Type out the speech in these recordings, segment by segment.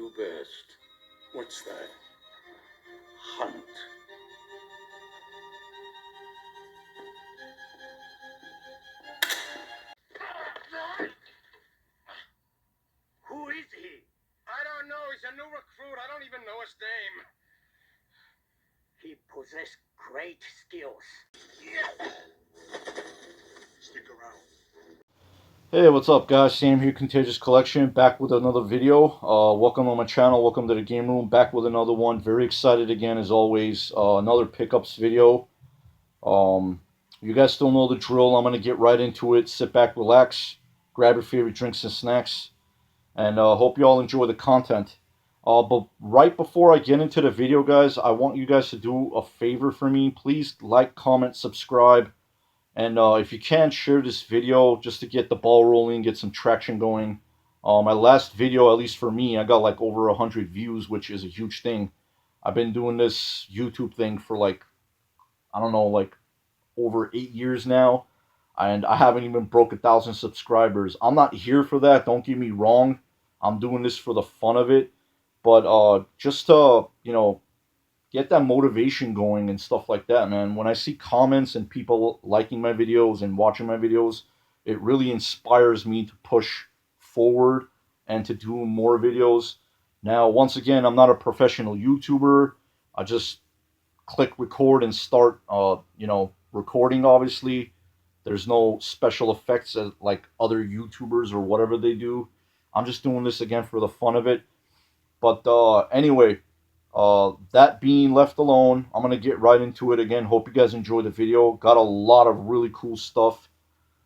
do best. What's that? Hunt. Who is he? I don't know. He's a new recruit. I don't even know his name. He possessed great skills. Stick around. Hey, what's up guys? Sam here, Contagious Collection, back with another video. Welcome on my channel, welcome to the game room, back with another one. Very excited again as always, another pickups video. You guys still know the drill. I'm going to get right into it. Sit back, relax, grab your favorite drinks and snacks, and hope you all enjoy the content. But right before I get into the video, guys, I want you guys to do a favor for me. Please like, comment, subscribe. And if you can, share this video just to get the ball rolling, get some traction going. My last video, at least for me, I got like over 100 views, which is a huge thing. I've been doing this YouTube thing for like, I don't know, like over 8 years now. And I haven't even broke 1,000 subscribers. I'm not here for that, don't get me wrong. I'm doing this for the fun of it. But just to, get that motivation going and stuff like that, man. When I see comments and people liking my videos and watching my videos, it really inspires me to push forward and to do more videos. Now, once again, I'm not a professional YouTuber. I just click record and start, recording, obviously. There's no special effects like other YouTubers or whatever they do. I'm just doing this again for the fun of it. But anyway, that being left alone, I'm going to get right into it again. Hope you guys enjoy the video. Got a lot of really cool stuff.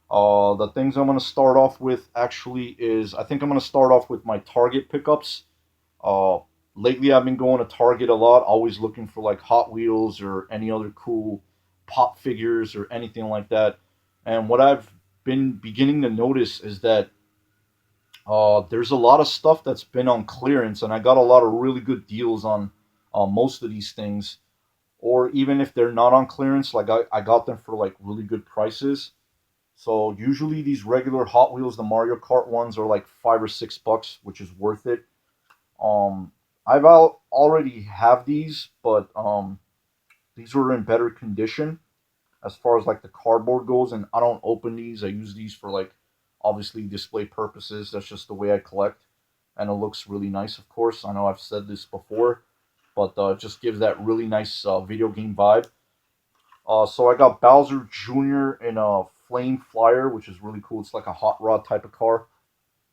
The things I'm going to start off with actually is, I think I'm going to start off with my Target pickups. Lately I've been going to Target a lot, always looking for like Hot Wheels or any other cool pop figures or anything like that. And what I've been beginning to notice is that there's a lot of stuff that's been on clearance, and I got a lot of really good deals on most of these things. Or even if they're not on clearance, like I got them for like really good prices. So usually these regular Hot Wheels, the Mario Kart ones, are like $5 or $6, which is worth it. I've already have these, but these are in better condition as far as like the cardboard goes, and I don't open these. I use these for like obviously display purposes. That's just the way I collect, and it looks really nice, of course. I know I've said this before, but it just gives that really nice video game vibe. So I got Bowser Jr. in a Flame Flyer, which is really cool. It's like a hot rod type of car,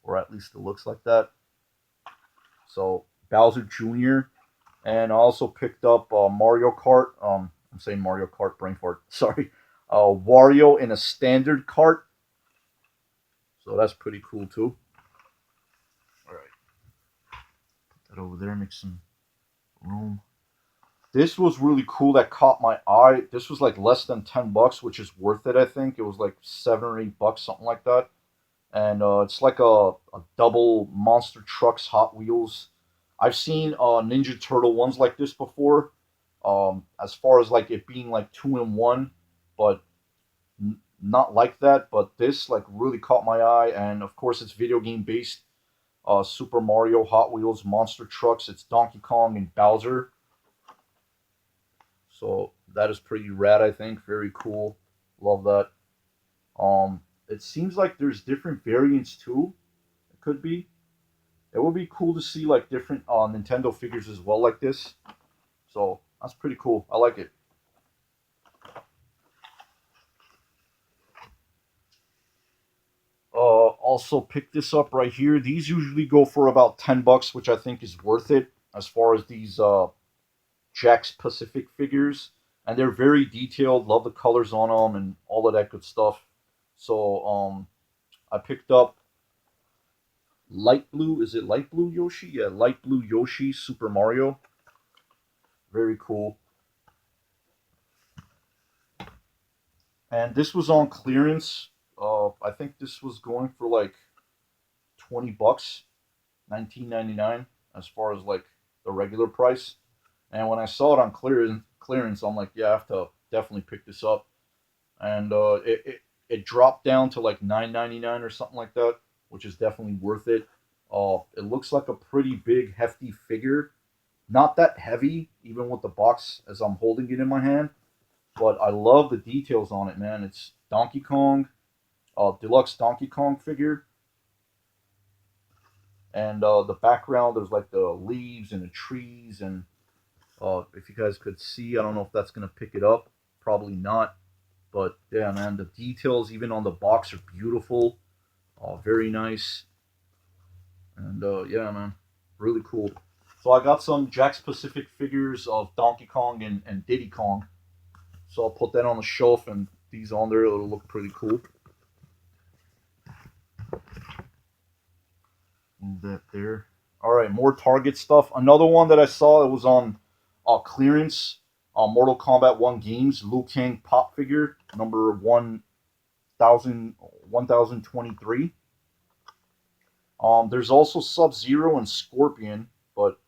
or at least it looks like that. So Bowser Jr. And I also picked up Mario Kart. I'm saying Mario Kart, brain fart. Sorry. Wario in a standard cart. So that's pretty cool too. All right. Put that over there, make some room. This was really cool. That caught my eye. This was like less than $10, which is worth it, I think. It was like $7 or $8, something like that. And it's like a double Monster Trucks Hot Wheels. I've seen Ninja Turtle ones like this before. As far as like it being like 2-in-1, but not like that. But this like really caught my eye, and of course it's video game based. Super Mario, Hot Wheels, Monster Trucks. It's Donkey Kong and Bowser. So that is pretty rad, I think. Very cool. Love that. It seems like there's different variants too. It could be. It would be cool to see like different Nintendo figures as well, like this. So that's pretty cool. I like it. Also picked this up right here. These usually go for about $10, which I think is worth it as far as these Jakks Pacific figures. And they're very detailed. Love the colors on them and all of that good stuff. So I picked up light blue. Is it light blue Yoshi? Yeah, light blue Yoshi Super Mario. Very cool. And this was on clearance. I think this was going for like $20, $19.99 as far as like the regular price. And when I saw it on clearance, I'm like, yeah, I have to definitely pick this up. And it dropped down to like $9.99 or something like that, which is definitely worth it. It looks like a pretty big, hefty figure. Not that heavy, even with the box as I'm holding it in my hand. But I love the details on it, man. It's Donkey Kong, deluxe Donkey Kong figure. And the background, there's like the leaves and the trees. And if you guys could see, I don't know if that's going to pick it up. Probably not. But yeah, man, the details even on the box are beautiful. Very nice. And yeah, man, really cool. So I got some Jakks Pacific figures of Donkey Kong and Diddy Kong. So I'll put that on the shelf and these on there. It'll look pretty cool. Move that there. All right, more Target stuff. Another one that I saw, it was on clearance. Mortal Kombat 1 Games, Liu Kang pop figure, number 1023. There's also Sub-Zero and Scorpion, but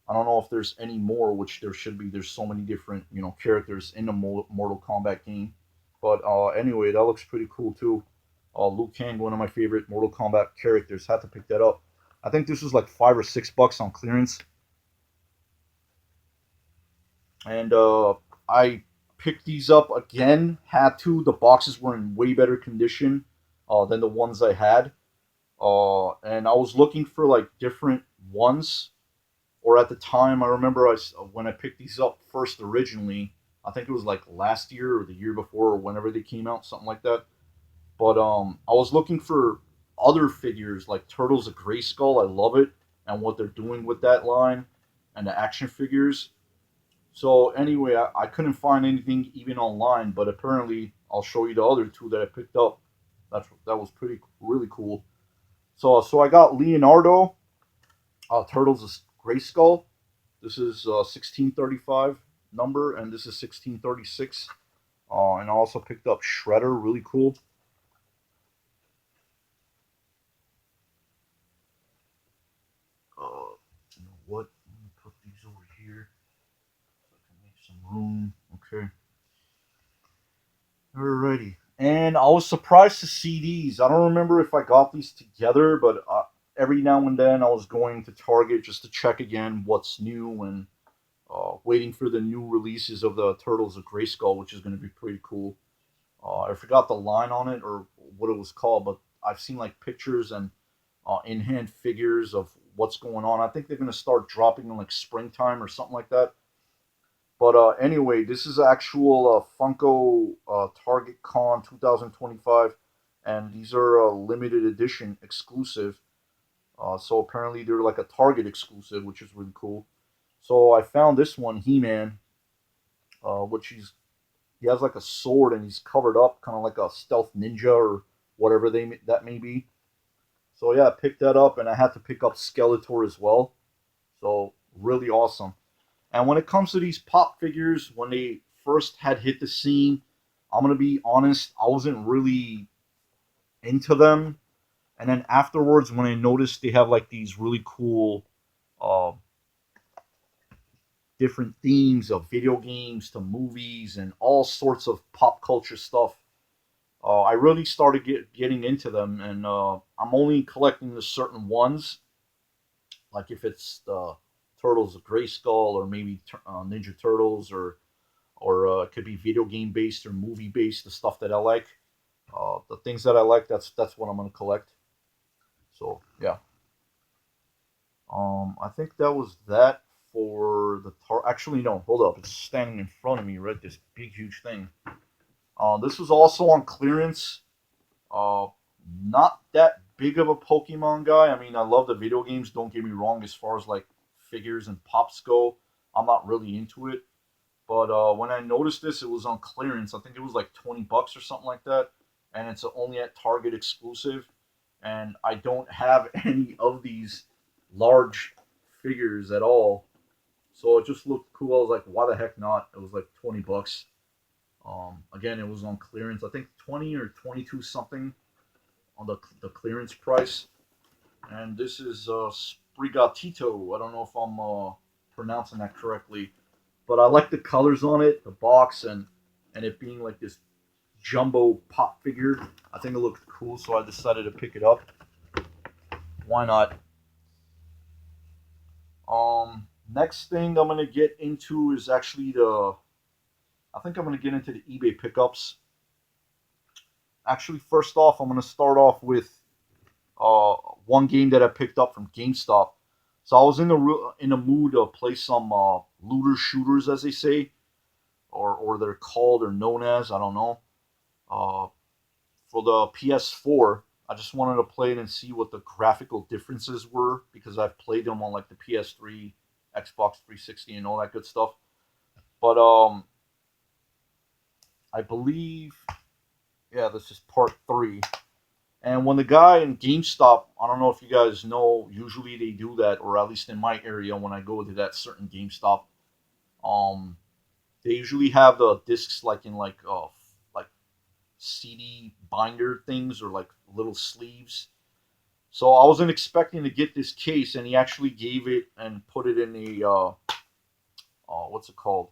I don't know if there's any more, which there should be. There's so many different, characters in the Mortal Kombat game. But anyway, that looks pretty cool too. Liu Kang, one of my favorite Mortal Kombat characters. Had to pick that up. I think this was like $5 or $6 on clearance. And I picked these up again. Had to. The boxes were in way better condition than the ones I had. And I was looking for like different ones. Or at the time, I remember when I picked these up first originally. I think it was like last year or the year before, or whenever they came out, something like that. But I was looking for other figures like Turtles of Grayskull. I love it and what they're doing with that line and the action figures. So anyway, I couldn't find anything even online, but apparently I'll show you the other two that I picked up. That was pretty really cool. So I got Leonardo, Turtles of Grayskull. This is 1635 number, and this is 1636. And I also picked up Shredder, really cool. You know what? Let me put these over here so I can make some room. Okay. Alrighty. And I was surprised to see these. I don't remember if I got these together, but every now and then I was going to Target just to check again what's new and waiting for the new releases of the Turtles of Grayskull, which is going to be pretty cool. I forgot the line on it or what it was called, but I've seen like pictures and in-hand figures of what's going on. I think they're going to start dropping in like springtime or something like that. But anyway, this is actual Funko Target Con 2025, and these are limited edition exclusive. So apparently they're like a Target exclusive, which is really cool. So I found this one, He-Man, which he has like a sword and he's covered up, kind of like a stealth ninja or whatever that may be. So yeah, I picked that up, and I had to pick up Skeletor as well. So really awesome. And when it comes to these pop figures, when they first had hit the scene, I'm gonna be honest, I wasn't really into them. And then afterwards, when I noticed they have like these really cool, uh, different themes of video games to movies and all sorts of pop culture stuff, I really started getting into them. And I'm only collecting the certain ones, like if it's the Turtles of Grayskull or maybe Ninja Turtles or it could be video game based or movie based. The stuff that I like, the things that I like, that's what I'm gonna collect. So yeah, I think that was that for the Actually, no, hold up, it's standing in front of me, right? This big huge thing. This was also on clearance. Uh, Not that big of a Pokemon guy. I mean, I love the video games. Don't get me wrong. As far as like figures and pops go, I'm not really into it. But when I noticed this, it was on clearance. I think it was like $20 or something like that, and it's only at Target exclusive. And I don't have any of these large figures at all, so it just looked cool. I was like, why the heck not? It was like $20. Again, it was on clearance. I think 20 or 22 something on the clearance price. And this is Sprigatito. I don't know if I'm pronouncing that correctly, but I like the colors on it, the box, and it being like this jumbo pop figure. I think it looked cool, so I decided to pick it up. Why not? Next thing I'm gonna get into is actually I think I'm gonna get into the eBay pickups. Actually, first off, I'm gonna start off with uh, one game that I picked up from GameStop. So I was in the mood to play some looter shooters, as they say, or they're called or known as. I don't know. Uh, for the PS4, I just wanted to play it and see what the graphical differences were because I've played them on like the PS3, Xbox 360, and all that good stuff. But I believe, yeah, this is part three. And when the guy in GameStop, I don't know if you guys know, usually they do that, or at least in my area, when I go to that certain GameStop, um, they usually have the discs like in like CD binder things or like little sleeves. So I wasn't expecting to get this case, and he actually gave it and put it in what's it called?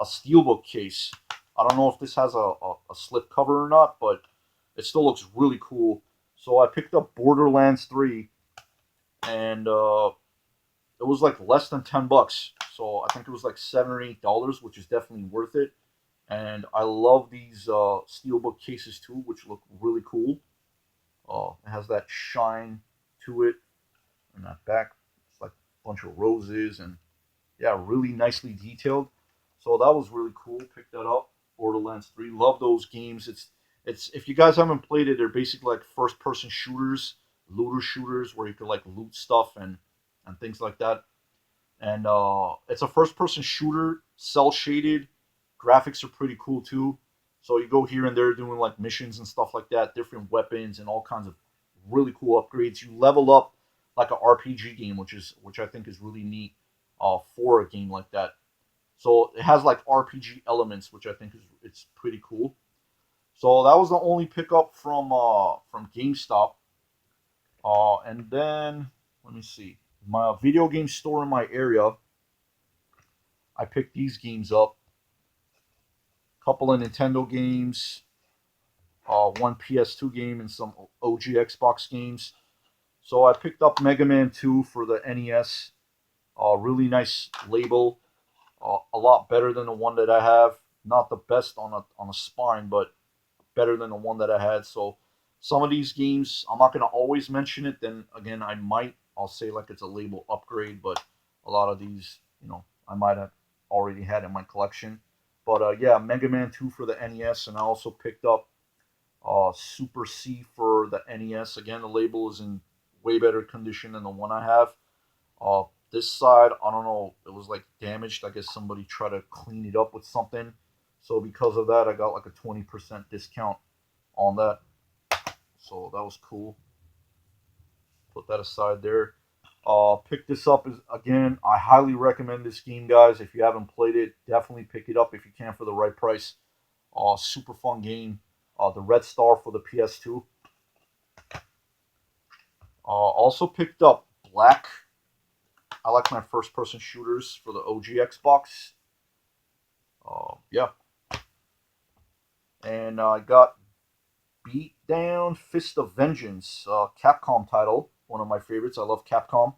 A steelbook case. I don't know if this has a slip cover or not, but it still looks really cool. So I picked up Borderlands 3, and it was like less than $10. So I think it was like $7 or $8, which is definitely worth it. And I love these steelbook cases too, which look really cool. It has that shine to it, and that back, it's like a bunch of roses, and yeah, really nicely detailed. So that was really cool. Picked that up. Borderlands 3. Love those games. It's if you guys haven't played it, they're basically like first person shooters, looter shooters where you could like loot stuff and things like that. And it's a first person shooter, cell shaded. Graphics are pretty cool too. So you go here and there doing like missions and stuff like that, different weapons and all kinds of really cool upgrades. You level up like an RPG game, which I think is really neat for a game like that. So it has like RPG elements, which I think is it's pretty cool. So that was the only pickup from GameStop. And then let me see, my video game store in my area. I picked these games up. A couple of Nintendo games, one PS2 game, and some OG Xbox games. So I picked up Mega Man 2 for the NES. Really nice label. A lot better than the one that I have. Not the best on a spine, but better than the one that I had. So some of these games, I'm not gonna always mention it. Then again, I might. I'll say like it's a label upgrade, but a lot of these, I might have already had in my collection. But yeah, Mega Man 2 for the NES, and I also picked up Super C for the NES. Again, the label is in way better condition than the one I have. This side, I don't know, it was like damaged. I guess somebody tried to clean it up with something. So because of that, I got like a 20% discount on that. So that was cool. Put that aside there. Pick this up is again. I highly recommend this game, guys. If you haven't played it, definitely pick it up if you can for the right price. Super fun game. The Red Star for the PS2. Also picked up Black. I like my first-person shooters for the OG Xbox. Yeah, and I got Beat Down Fist of Vengeance, Capcom title, one of my favorites. I love Capcom,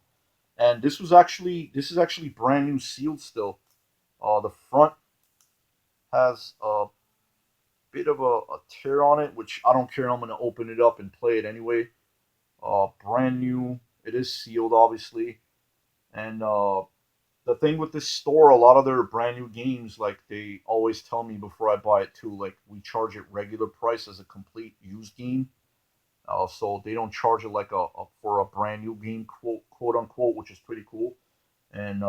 and this is actually brand new, sealed still. The front has a bit of a tear on it, which I don't care. I'm gonna open it up and play it anyway. Brand new. It is sealed, obviously, and the thing with this store, a lot of their brand new games, like they always tell me before I buy it too, like we charge it regular price as a complete used game. So they don't charge it like a for a brand new game, quote unquote, which is pretty cool. And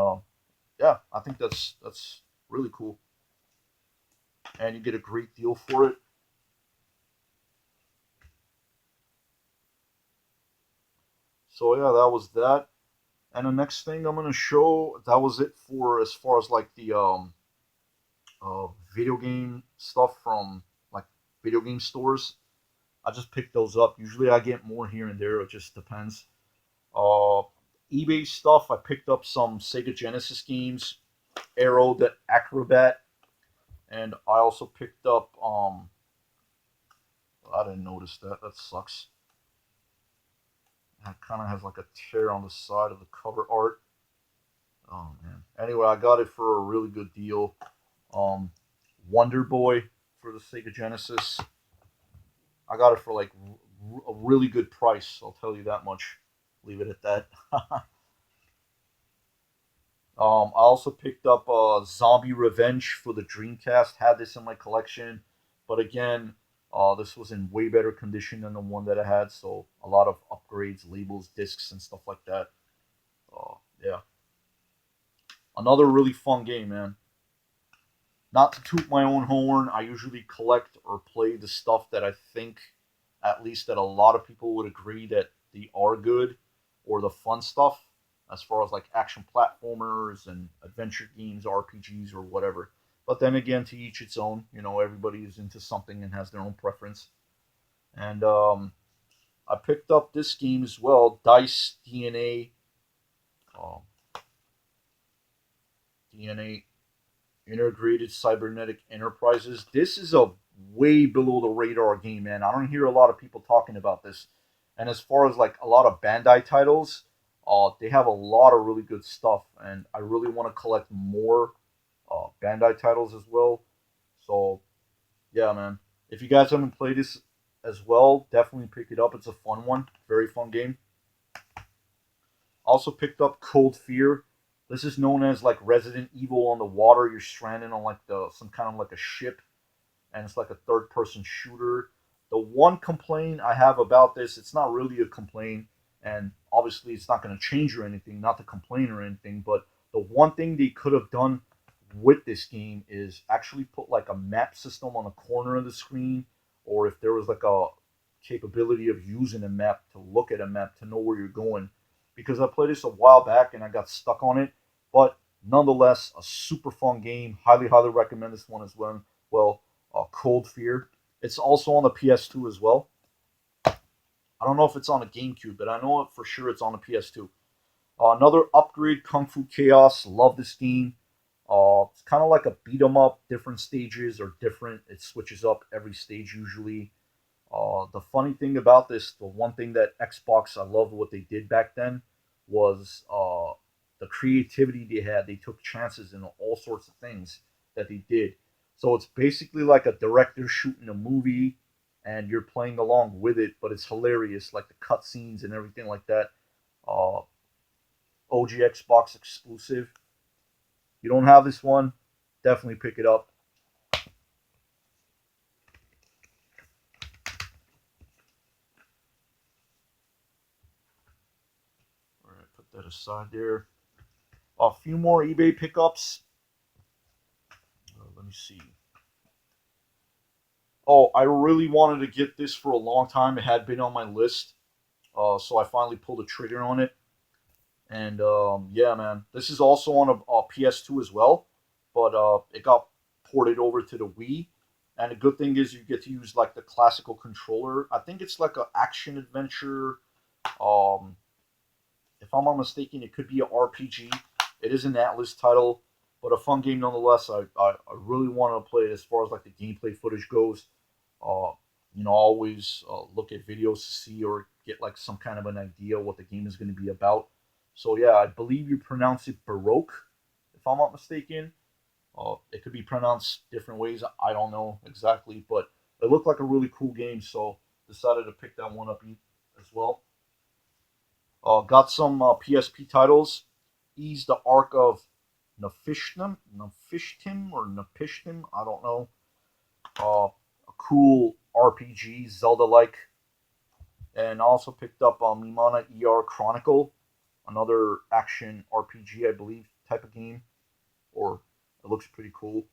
yeah, I think that's really cool. And you get a great deal for it. So yeah, that was that. And the next thing I'm gonna show, that was it for as far as like the video game stuff from like video game stores. I just pick those up. Usually I get more here and there. It just depends. Uh, eBay stuff. I picked up some Sega Genesis games, Arrow the Acrobat, and I also picked up. I didn't notice that. That sucks. It kind of has like a tear on the side of the cover art. Oh man. Anyway, I got it for a really good deal. Um, Wonder Boy for the Sega Genesis. I got it for like a really good price. I'll tell you that much. Leave it at that. I also picked up Zombie Revenge for the Dreamcast. Had this in my collection, but again, this was in way better condition than the one that I had. So a lot of upgrades, labels, discs, and stuff like that. Yeah, another really fun game, man. Not to toot my own horn, I usually collect or play the stuff that I think, at least that a lot of people would agree that they are good, or the fun stuff, as far as like action platformers and adventure games, RPGs, or whatever. But then again, to each its own. You know, everybody is into something and has their own preference. And I picked up this game as well, Dice DNA, um, DNA Integrated Cybernetic Enterprises. This is a way below the radar game, man. I don't hear a lot of people talking about this. And as far as like a lot of Bandai titles, they have a lot of really good stuff, and I really want to collect more Bandai titles as well. So yeah, man. If you guys haven't played this as well, definitely pick it up. It's a fun one, very fun game. Also picked up Cold Fear. This is known as like Resident Evil on the water. You're stranded on like the some kind of like a ship, and it's like a third person shooter. The one complaint I have about this, it's not really a complaint, and obviously it's not going to change or anything, not to complain or anything, but the one thing they could have done with this game is actually put like a map system on the corner of the screen, or if there was like a capability of using a map to look at a map to know where you're going. Because I played this a while back and I got stuck on it, but nonetheless, a super fun game. Highly, highly recommend this one as well. Well, Cold Fear. It's also on the PS2 as well. I don't know if it's on the GameCube, but I know it for sure it's on the PS2. Another upgrade, Kung Fu Chaos. Love this game. It's kind of like a beat 'em up. Different stages are different. It switches up every stage usually. The funny thing about this, the one thing that Xbox, I loved what they did back then, was the creativity they had. They took chances in all sorts of things that they did. So it's basically like a director shooting a movie, and you're playing along with it, but it's hilarious, like the cutscenes and everything like that. Uh, OG Xbox exclusive. You don't have this one, definitely pick it up. All right, put that aside there. A few more eBay pickups. Let me see. Oh, I really wanted to get this for a long time. It had been on my list, so I finally pulled the trigger on it. And yeah, man, this is also on a PS2 as well, but it got ported over to the Wii. And the good thing is you get to use like the classical controller. I think it's like a action adventure. Um, if I'm not mistaken, it could be an RPG. It is an Atlas title, but a fun game nonetheless. I really want to play it as far as like the gameplay footage goes. Uh, always look at videos to see or get like some kind of an idea what the game is going to be about. So yeah, I believe you pronounce it Baroque, if I'm not mistaken. It could be pronounced different ways. I don't know exactly, but it looked like a really cool game, so decided to pick that one up as well. Got some PSP titles. Ease the Arc of Nefishtim or Nepishtim. I don't know. A cool RPG, Zelda-like, and also picked up Mimana ER Chronicle, another action RPG, I believe, type of game. Or it looks pretty cool.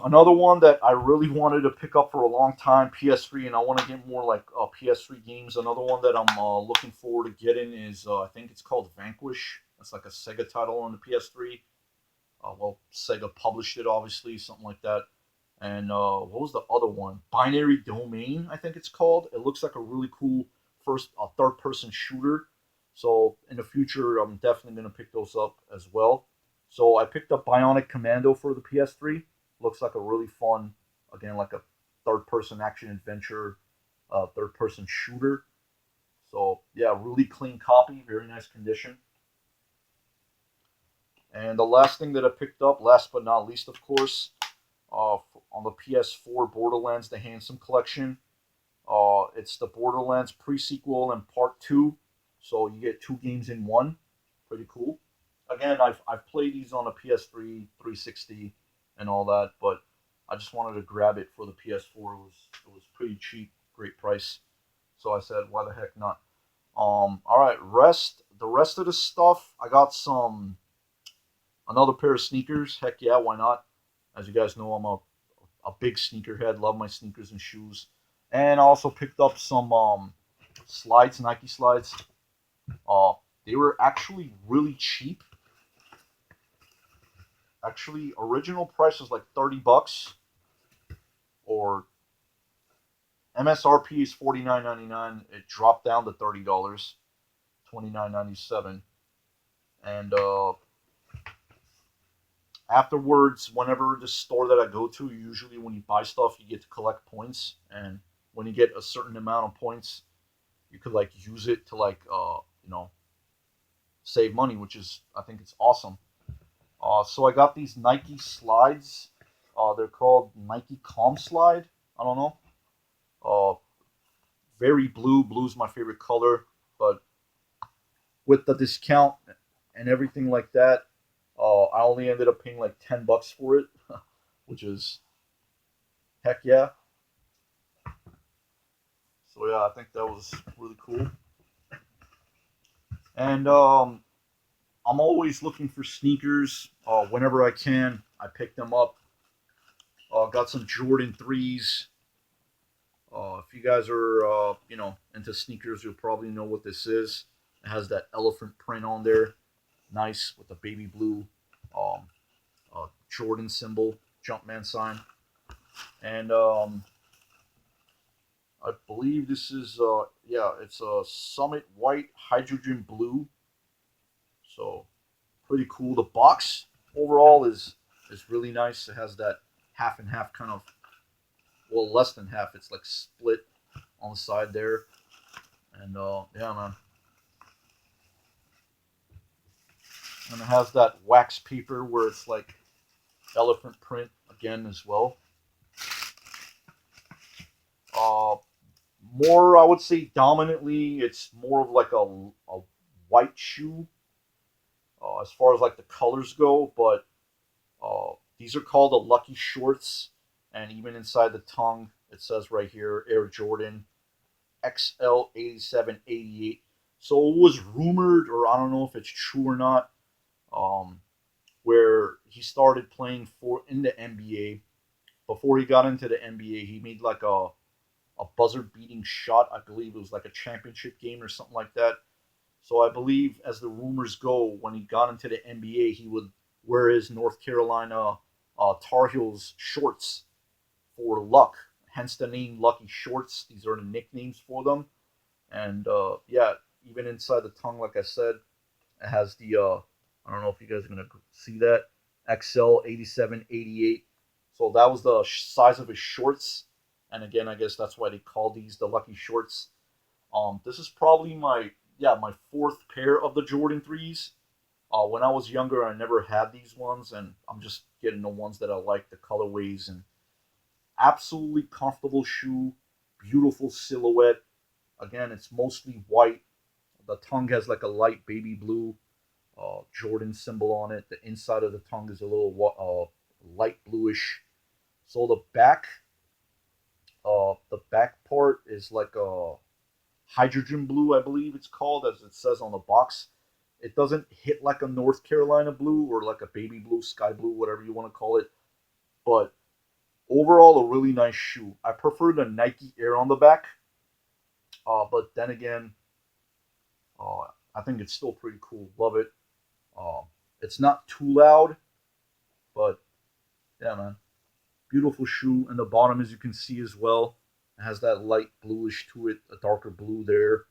Another one that I really wanted to pick up for a long time, PS3, and I want to get more like PS3 games. Another one that I'm looking forward to getting is I think it's called Vanquish. It's like a Sega title on the PS3. Well, Sega published it, obviously, something like that. And what was the other one? Binary Domain, I think it's called. It looks like a really cool third-person shooter. So in the future, I'm definitely going to pick those up as well. So I picked up Bionic Commando for the PS3. Looks like a really fun, again, like a third-person action-adventure, third-person shooter. So yeah, really clean copy, very nice condition. And the last thing that I picked up, last but not least, of course, on the PS4 Borderlands: The Handsome Collection. It's the Borderlands pre-sequel and part two, so you get two games in one. Pretty cool. Again, I've played these on a PS3, 360, and all that, but I just wanted to grab it for the PS4. It was pretty cheap, great price. So I said, why the heck not? All right, the rest of the stuff, I got another pair of sneakers. Heck yeah, why not? As you guys know, I'm a big sneakerhead. Love my sneakers and shoes. And I also picked up some slides, Nike slides. Uh, they were actually really cheap. Actually, original price was like $30, or MSRP is $49.99. It dropped down to $30, $29.97. And afterwards, whenever the store that I go to, usually when you buy stuff, you get to collect points, and when you get a certain amount of points, you could like use it to like save money, which is, I think it's awesome. So I got these Nike slides. They're called Nike Calm Slide. I don't know. Uh, Very blue. Blue's my favorite color, but with the discount and everything like that, I only ended up paying like $10 for it, which is heck yeah. So yeah, I think that was really cool. And I'm always looking for sneakers. Whenever I can, I pick them up. Got some Jordan 3s. If you guys are, into sneakers, you'll probably know what this is. It has that elephant print on there, nice with the baby blue um, Jordan symbol, Jumpman sign, and I believe this is, yeah, it's a Summit White Hydrogen Blue. So pretty cool. The box overall is really nice. It has that half and half kind of, well, less than half. It's like split on the side there, and yeah, man. And it has that wax paper where it's like elephant print again as well. Uh, More, I would say, dominantly, it's more of like a white shoe as far as like the colors go. But these are called the Lucky Shorts, and even inside the tongue, it says right here Air Jordan XL 8788. So it was rumored, or I don't know if it's true or not, um, where he started playing for in the NBA. Before he got into the NBA, he made like a buzzer beating shot. I believe it was like a championship game or something like that. So I believe, as the rumors go, when he got into the NBA, he would wear his North Carolina Tar Heels shorts for luck. Hence the name Lucky Shorts. These are the nicknames for them. And yeah, even inside the tongue, like I said, it has the I don't know if you guys are gonna see that, XL 8788. So that was the size of his shorts, and again, I guess that's why they call these the Lucky Shorts. This is probably my fourth pair of the Jordan 3s. When I was younger, I never had these ones, and I'm just getting the ones that I like, the colorways, and absolutely comfortable shoe, beautiful silhouette. Again, it's mostly white. The tongue has like a light baby blue Jordan symbol on it. The inside of the tongue is a little light bluish. So the back part is like a hydrogen blue, I believe it's called, as it says on the box. It doesn't hit like a North Carolina blue or like a baby blue, sky blue, whatever you want to call it. But overall, a really nice shoe. I prefer the Nike Air on the back, but then again, uh, I think it's still pretty cool. Love it. Uh, it's not too loud, but yeah, man. Beautiful shoe. And the bottom, as you can see as well, it has that light bluish to it, a darker blue there.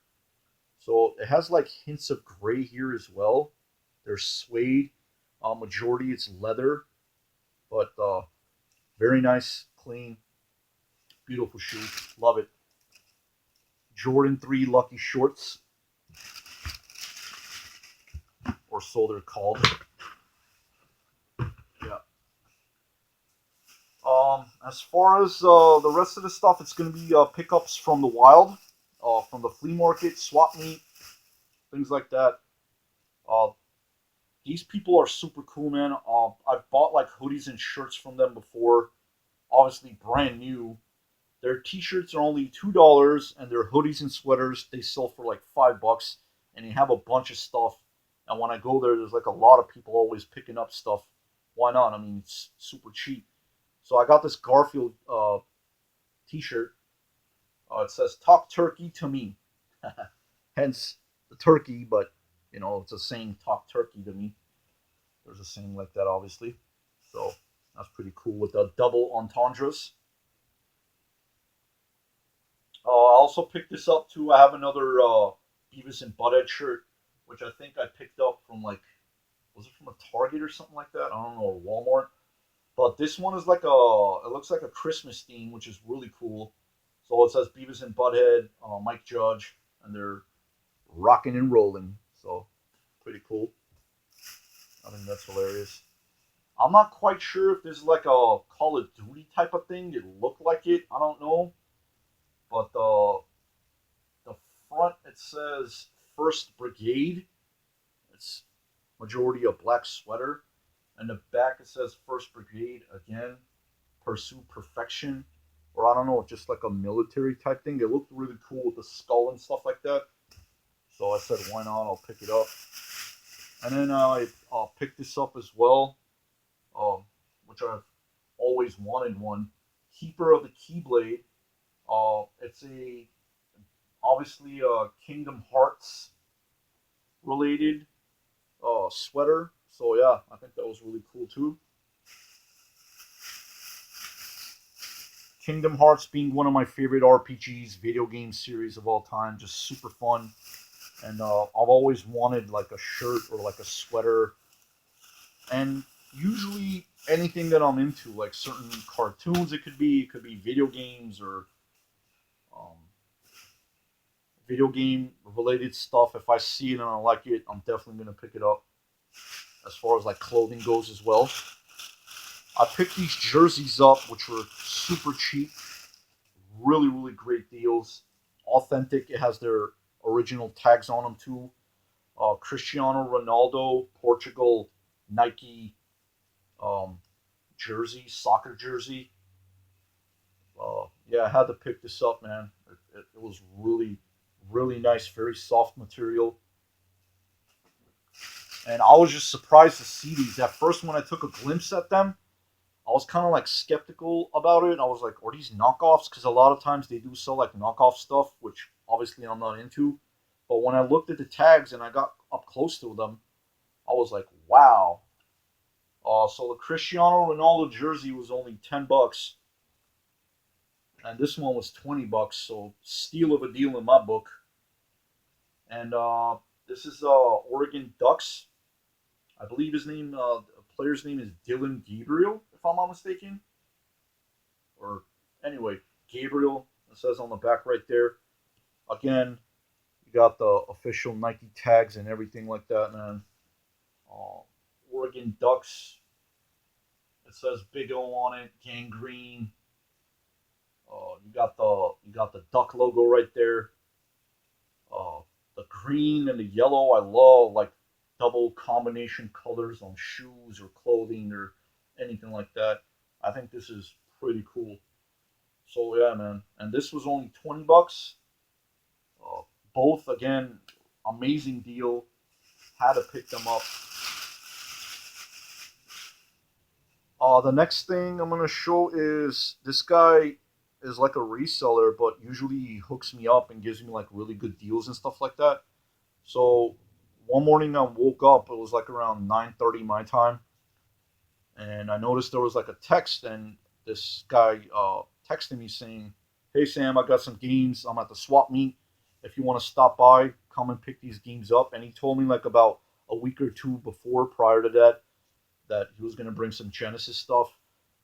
So it has like hints of gray here as well. There's suede. Majority it's leather, but very nice, clean. Beautiful shoe. Love it. Jordan 3 Lucky Shorts. Or so they're called. Yeah. As far as the rest of the stuff, it's going to be pickups from the wild, from the flea market, swap meet, things like that. Uh, these people are super cool, man. I've bought like hoodies and shirts from them before, obviously brand new. Their t-shirts are only $2, and their hoodies and sweaters they sell for like $5, and they have a bunch of stuff. And when I go there, there's like a lot of people always picking up stuff. Why not? I mean, it's super cheap. So I got this Garfield t-shirt. It says "Talk Turkey to Me," hence the turkey. But you know, it's a saying "Talk Turkey to Me." There's a saying like that, obviously. So that's pretty cool with the double entendres. I also picked this up too. I have another Beavis and Butthead shirt, which I think I picked up from like, was it from a Target or something like that? I don't know, or Walmart. But this one is like it looks like a Christmas theme, which is really cool. So it says Beavis and Butthead, Mike Judge, and they're rocking and rolling. So pretty cool. I think that's hilarious. I'm not quite sure if this is like a Call of Duty type of thing. It looked like it. I don't know. But the front it says First Brigade. It's majority a black sweater. And the back it says First Brigade again. Pursue perfection. Or I don't know, just like a military type thing. It looked really cool with the skull and stuff like that. So I said, why not? I'll pick it up. And then I picked this up as well, which I've always wanted one. Keeper of the Keyblade. It's a obviously Kingdom Hearts related sweater. So yeah, I think that was really cool too. Kingdom Hearts being one of my favorite RPGs, video game series of all time, just super fun. And I've always wanted like a shirt or like a sweater, and usually anything that I'm into, like certain cartoons, it could be video games or um, video game related stuff. If I see it and I like it, I'm definitely gonna pick it up. As far as like clothing goes as well, I picked these jerseys up, which were super cheap, really great deals, authentic. It has their original tags on them too. Cristiano Ronaldo, Portugal, Nike um, jersey, soccer jersey. Yeah, I had to pick this up, man. It was really nice, very soft material. And I was just surprised to see these. At first, when I took a glimpse at them, I was kind of like skeptical about it. I was like, are these knockoffs? Because a lot of times they do sell like knockoff stuff, which obviously I'm not into. But when I looked at the tags and I got up close to them, I was like, wow. So the Cristiano Ronaldo jersey was only $10, and this one was $20. So steal of a deal in my book. And this is Oregon Ducks. I believe his name, the player's name is Dylan Gabriel, if I'm not mistaken. Or anyway, Gabriel. It says on the back right there. Again, you got the official Nike tags and everything like that, man. Oregon Ducks. It says Big O on it, gangrene. You got the duck logo right there. Uh, the green and the yellow, I love like double combination colors on shoes or clothing or anything like that. I think this is pretty cool. So yeah, man. And this was only $20. Uh, both again, amazing deal. Had to pick them up. The next thing I'm gonna show is this guy is like a reseller, but usually he hooks me up and gives me like really good deals and stuff like that. So one morning I woke up, it was like around 9:30 my time, and I noticed there was like a text, and this guy texted me saying, "Hey Sam, I got some games. I'm at the swap meet. If you want to stop by, come and pick these games up." And he told me like about a week or two before, prior to that, that he was gonna bring some Genesis stuff.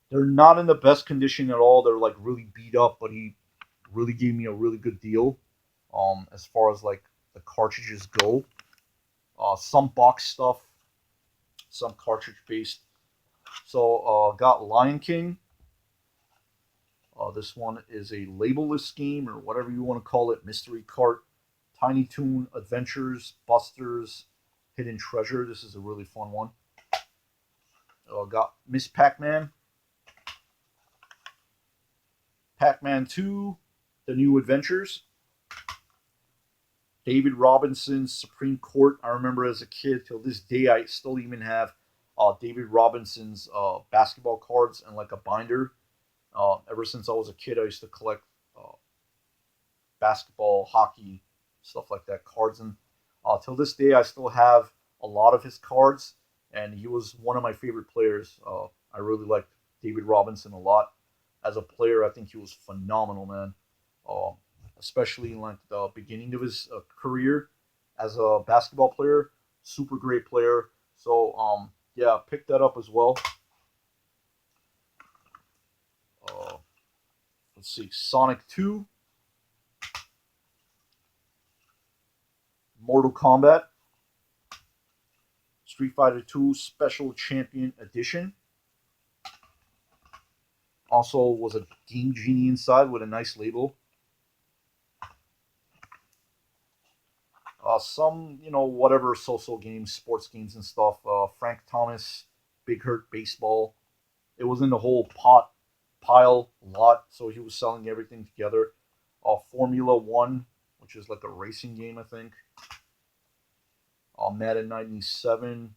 They're not in the best condition at all. They're like really beat up, but he really gave me a really good deal. As far as like the cartridges go, some box stuff, some cartridge based. So got Lion King. This one is a labelless game or whatever you want to call it, mystery cart, Tiny Toon Adventures, Busters, Hidden Treasure. This is a really fun one. Got Miss Pac-Man, Pac-Man 2, The New Adventures, David Robinson's Supreme Court. I remember as a kid, till this day, I still even have David Robinson's basketball cards and like a binder. Ever since I was a kid, I used to collect uh, basketball, hockey, stuff like that, cards. And till this day, I still have a lot of his cards, and he was one of my favorite players. I really liked David Robinson a lot. As a player, I think he was phenomenal, man. Uh, Especially in like the beginning of his career as a basketball player, super great player. So yeah, pick that up as well. Uh, let's see, Sonic 2, Mortal Kombat, Street Fighter 2 Special Champion Edition. Also was a Game Genie inside with a nice label. Some, whatever social games, sports games and stuff. Frank Thomas, Big Hurt Baseball. It was in the whole pile lot, so he was selling everything together. Formula One, which is like a racing game, I think. Madden 97.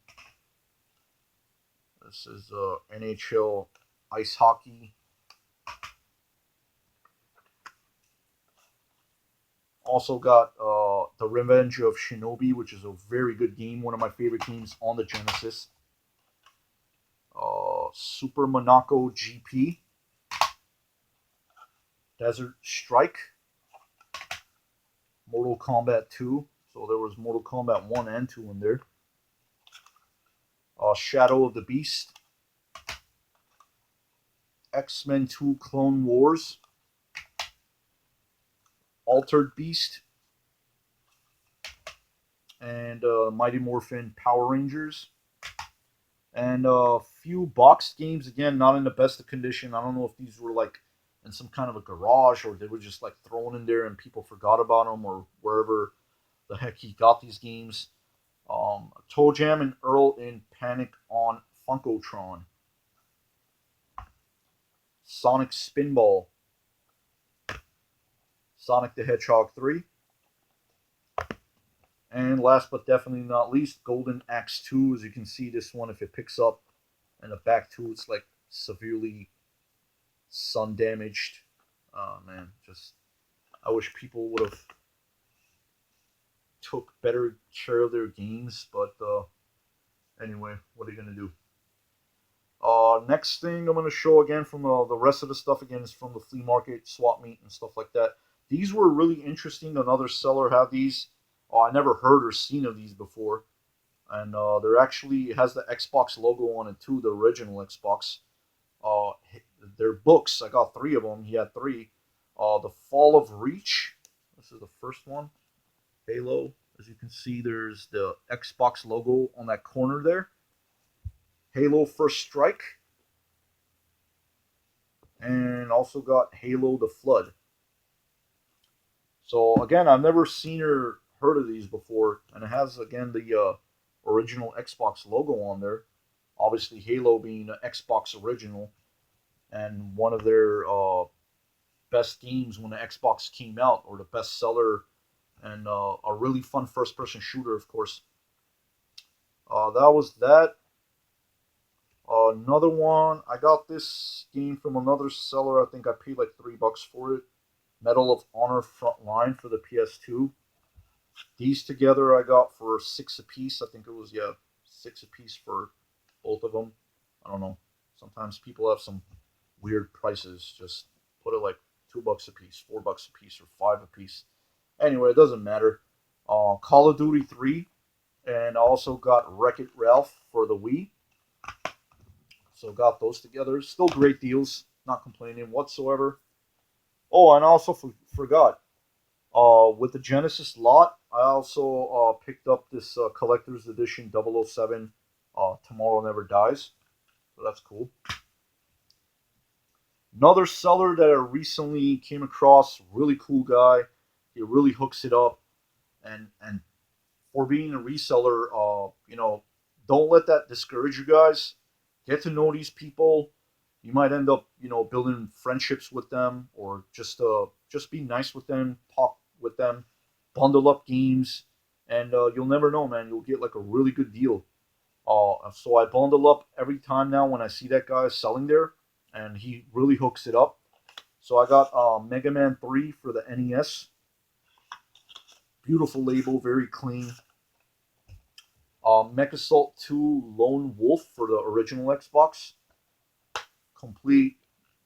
This is NHL ice hockey. Also got The Revenge of Shinobi, which is a very good game, one of my favorite games on the Genesis. Super Monaco GP, Desert Strike, Mortal Kombat 2. So there was Mortal Kombat 1 and 2 in there. Shadow of the Beast, X-Men 2 Clone Wars, Altered Beast, and Mighty Morphin Power Rangers. And a few boxed games, again, not in the best of condition. I don't know if these were like in some kind of a garage or they were just like thrown in there and people forgot about them or wherever the heck he got these games. Toe Jam and Earl in Panic on Funkotron. Sonic Spinball. Sonic the Hedgehog 3. And last but definitely not least, Golden Axe 2. As you can see, this one, if it picks up in the back too, it's like severely sun damaged. Oh man, just I wish people would have took better care of their games, but anyway, what are you gonna do? Next thing I'm gonna show again from the rest of the stuff again is from the flea market, swap meet, and stuff like that. These were really interesting. Another seller had these. I never heard or seen of these before, and they're actually it has the Xbox logo on it too, the original Xbox. Uh, they're books. I got 3 of them. He had 3. The Fall of Reach. This is the first one. Halo. As you can see, there's the Xbox logo on that corner there. Halo First Strike. And also got Halo the Flood. So again, I've never seen or heard of these before, and it has again the original Xbox logo on there. Obviously, Halo being an Xbox original and one of their best games when the Xbox came out, or the best seller, and a really fun first-person shooter, of course. That was that. Another one, I got this game from another seller. I think I paid like $3 for it. Medal of Honor Frontline for the PS2. These together I got for $6 a piece. I think it was, yeah, $6 a piece for both of them. I don't know. Sometimes people have some weird prices. Just put it like $2 a piece, $4 a piece, or 5 a piece. Anyway, it doesn't matter. Call of Duty 3, and I also got Wreck-It Ralph for the Wii. So got those together. Still great deals. Not complaining whatsoever. Oh, and I also forgot. With the Genesis lot, I also picked up this collector's edition 007. Tomorrow Never Dies. So that's cool. Another seller that I recently came across, really cool guy. He really hooks it up, and for being a reseller, don't let that discourage you guys. Get to know these people. You might end up, building friendships with them, or just be nice with them, talk with them, bundle up games, and you'll never know, man. You'll get like a really good deal. So I bundle up every time now when I see that guy selling there, and he really hooks it up. So I got Mega Man 3 for the NES. Beautiful label, very clean. Mechasalt 2 Lone Wolf for the original Xbox. Complete,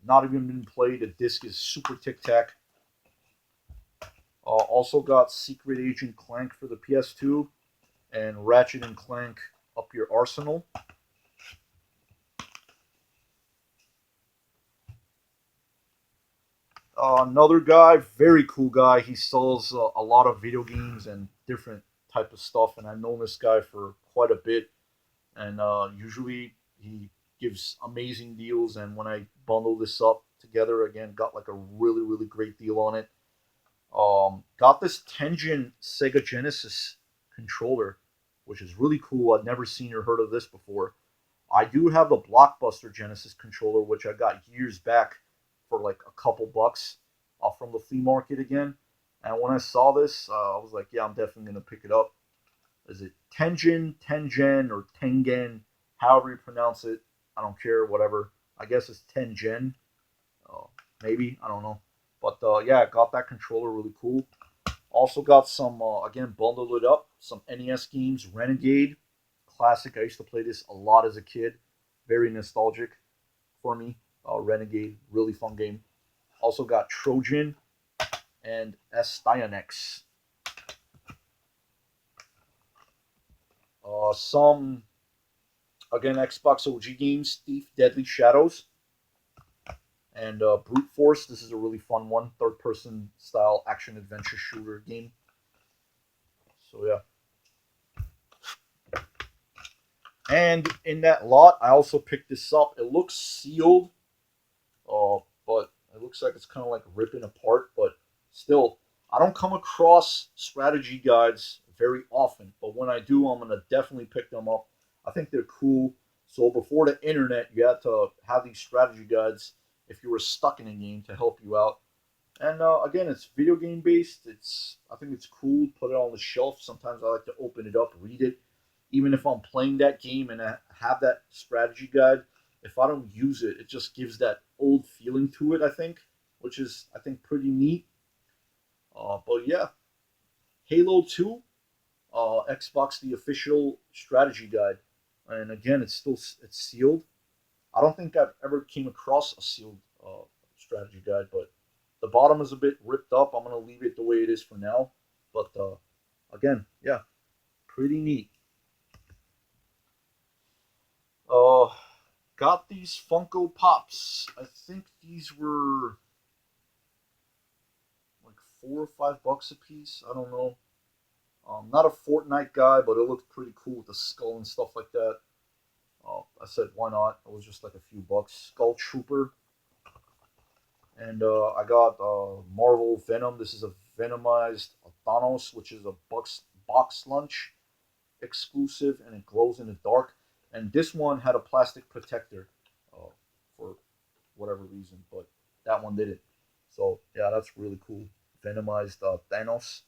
not even been played. The disc is super tic tac. Also got Secret Agent Clank for the PS2 and Ratchet and Clank Up Your Arsenal. Another guy, very cool guy. He sells a lot of video games and different type of stuff, and I've known this guy for quite a bit. And usually he gives amazing deals. And when I bundle this up together again, got like a really great deal on it. Got this Tengen Sega Genesis controller, which is really cool. I've never seen or heard of this before. I do have the Blockbuster Genesis controller, which I got years back for like a couple bucks from the flea market again. And when I saw this, I was like, yeah, I'm definitely going to pick it up. Is it Tengen, or Tengen, however you pronounce it? I don't care, whatever. I guess it's Tengen, uh, maybe, I don't know. But yeah, I got that controller, really cool. Also got some, again, bundled it up, some NES games, Renegade, classic. I used to play this a lot as a kid. Very nostalgic for me. Renegade, really fun game. Also got Trojan and Styanax. Some, again, Xbox OG games, Thief, Deadly Shadows, and Brute Force. This is a really fun one, third-person style action adventure shooter game. So yeah. And in that lot, I also picked this up. It looks sealed, but it looks like it's kind of like ripping apart. But still, I don't come across strategy guides very often. But when I do, I'm gonna definitely pick them up. I think they're cool. So before the internet, you had to have these strategy guides if you were stuck in a game to help you out. And again, it's video game based. I think it's cool. Put it on the shelf. Sometimes I like to open it up, read it, even if I'm playing that game and I have that strategy guide. If I don't use it, it just gives that old feeling to it. I think, which is pretty neat. But yeah, Halo 2, Xbox the official strategy guide, and again, it's sealed. I don't think I've ever came across a sealed strategy guide, but the bottom is a bit ripped up. I'm gonna leave it the way it is for now. But again, yeah, pretty neat. Uh, got these Funko Pops. I think these were like $4 or $5 a piece. I don't know. Not a Fortnite guy, but it looked pretty cool with the skull and stuff like that. I said, why not? It was just like a few bucks. Skull Trooper. And I got Marvel Venom. This is a Venomized Thanos, which is a box lunch exclusive, and it glows in the dark. And this one had a plastic protector for whatever reason, but that one didn't. So yeah, that's really cool. Venomized Thanos.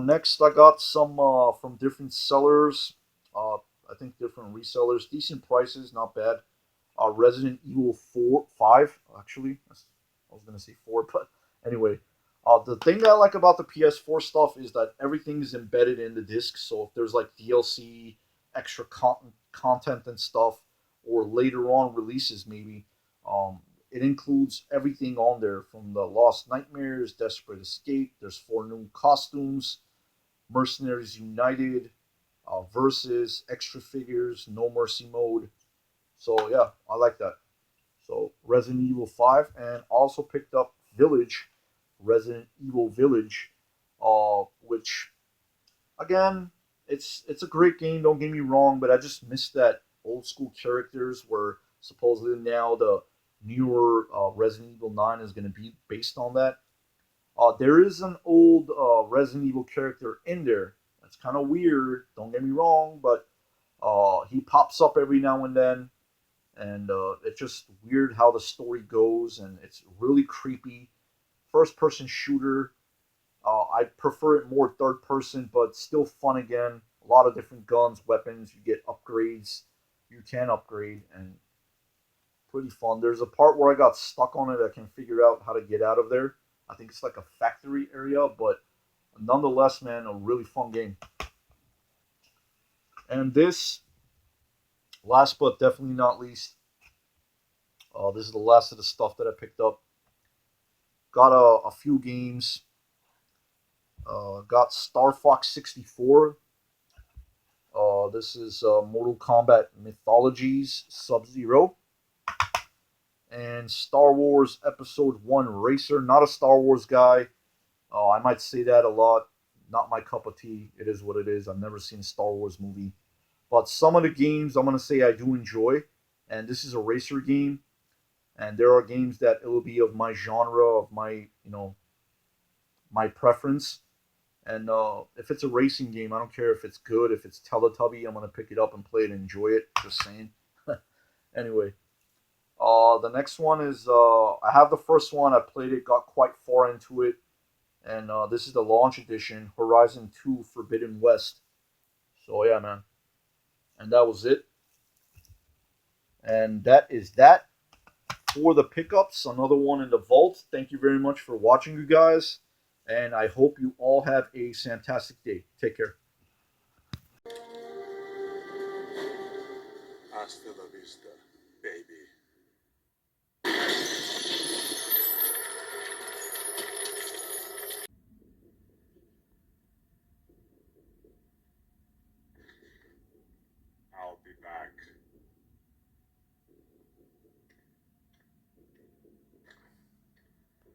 Next, I got some from different sellers. I think different resellers. Decent prices, not bad. Resident Evil 5, actually. I was going to say 4, but anyway. The thing that I like about the PS4 stuff is that everything is embedded in the disc. So if there's like DLC, extra content and stuff, or later on releases maybe, um, it includes everything on there from the Lost Nightmares, Desperate Escape. There's 4 new costumes. Mercenaries United, Versus, Extra Figures, No Mercy Mode. So yeah, I like that. So Resident Evil 5, and also picked up Village, Resident Evil Village, which again, it's a great game. Don't get me wrong, but I just miss that old school characters where supposedly now the newer Resident Evil 9 is going to be based on that. There is an old Resident Evil character in there. That's kind of weird. Don't get me wrong, but he pops up every now and then, and it's just weird how the story goes, and it's really creepy. First person shooter. I prefer it more third person, but still fun again. A lot of different guns, weapons. You get upgrades. You can upgrade, and pretty fun. There's a part where I got stuck on it. I can figure out how to get out of there. I think it's like a factory area, but nonetheless, man, a really fun game. And this, last but definitely not least, this is the last of the stuff that I picked up. Got a few games. Got Star Fox 64. This is Mortal Kombat Mythologies Sub-Zero. And Star Wars Episode 1 Racer. Not a Star Wars guy. I might say that a lot. Not my cup of tea. It is what it is. I've never seen a Star Wars movie. But some of the games I'm going to say I do enjoy. And this is a racer game. And there are games that it will be of my genre, of my, my preference. And if it's a racing game, I don't care if it's good, if it's Teletubby, I'm going to pick it up and play it and enjoy it. Just saying. Anyway, the next one is, I have the first one. I played it, got quite far into it. And this is the launch edition, Horizon 2 Forbidden West. So yeah, man. And that was it. And that is that for the pickups. Another one in the vault. Thank you very much for watching, you guys. And I hope you all have a fantastic day. Take care. Hasta la vista, baby.